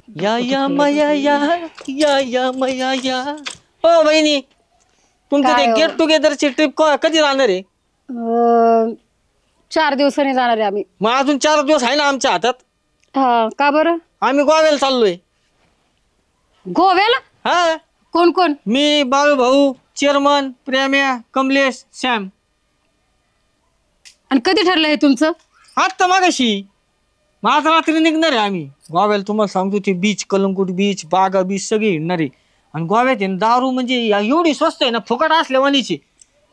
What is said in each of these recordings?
या मया या मया या. हो बहिणी, तुमचं ते गेट टुगेदरची ट्रिप कधी राहणार आहे? 4 दिवसांनी जाणार आहे आम्ही. मग अजून 4 दिवस आहे ना आमच्या हातात. हा का बरं? आम्ही गोव्याला चाललोय. गोव्याला? हा. कोण कोण? मी, बाळू भाऊ, चेअरमन, प्रेम्या, कमलेश, श्याम. आणि कधी ठरलं हे तुमचं? आत्ता मागाशी. मग आज रात्री निघणार आहे आम्ही गोव्याला. तुम्हाला सांगतो ते बीच, कलंकुट बीच, बागा बीच सगळी हिंडणार आहे. आणि गोव्यात आहे दारू म्हणजे एवढी स्वस्त आहे ना, फुकट असल्यावानीची.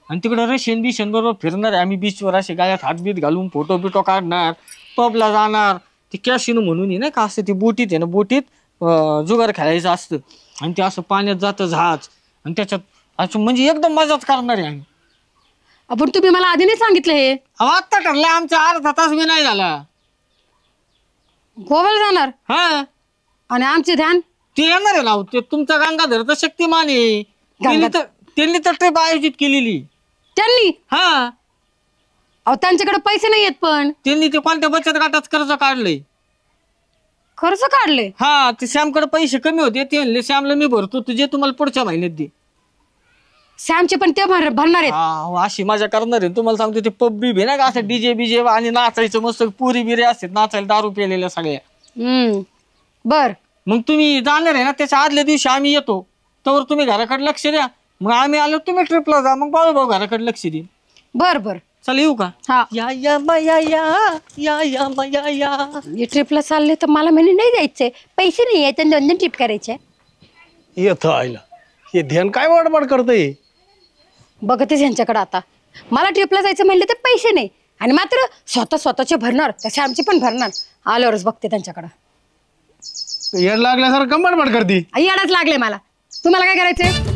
आणि तिकडे रशियन बिशन बरोबर फिरणार आहे आम्ही बीचवर. असे गायात हातबीत घालून फोटो बिटो काढणार, पबला जाणार. ते कॅशिनो म्हणून आहे ना का असं, ते बोटीत आहे ना, बोटीत जुगार खेळायचं असतं. आणि ते असं पाण्यात जातं जहाज, आणि त्याच्यात असं म्हणजे एकदम मजाच करणार आहे आम्ही. आपण तुम्ही मला आधी नाही सांगितलं हे? आत्ता ठरलं आमचा, अर्धा तास बी नाही झाला. गोव्याला जाणार? हा. आणि आमचे ध्यान? ते येणार आहे ना, ते तुमचा गंगाधर तर शक्तिमान आहे. त्यांनी तर ट्रिप आयोजित केलेली. त्यांनी? हा. अहो त्यांच्याकडे पैसे नाही आहेत. पण त्यांनी ते कोणत्या बचत गटात कर्ज काढलंय. खर्च काढले? हा. ते श्यामकडे पैसे कमी होते, ते म्हणले श्यामला मी भरतो, तुझे तुम्हाला पुढच्या महिन्यात दे. श्यामचे पण ते भरणार आहेत? अशी मजा करणार आहे. तुम्हाला सांगतो ते पब बी ना का असं डीजे बीजे आणि नाचायचं मस्त, पुरी बिरे असतात नाचायला, दारू पेलेल्या सगळ्या. बर. मग तुम्ही जाणार आहे ना, त्याच्या आदल्या दिवशी आम्ही येतो, तर तुम्ही घराकडे लक्ष द्या. मग आम्ही आलो, तुम्ही ट्रिपला जा, मग बाळू भाऊ घराकडे लक्ष देईन. बर बर. चला येऊ का? हा. या मया या मया या. ट्रिपला चालले तर मला म्हणे नाही जायचंय, पैसे नाही आहेत, 2 ट्रिप करायचे. येतो आईला हे ध्यान काय वाडवाड करतय. बघतेच यांच्याकडे आता. मला ट्रिपला जायचं म्हणलं तर पैसे नाही, आणि मात्र स्वतःचे भरणार, तसे आमचे पण भरणार. आल्यावरच बघते त्यांच्याकडे. येड लागल्यासारखं कंबाडबाड करती. येडाच लागले मला. तुम्हाला काय करायचंय?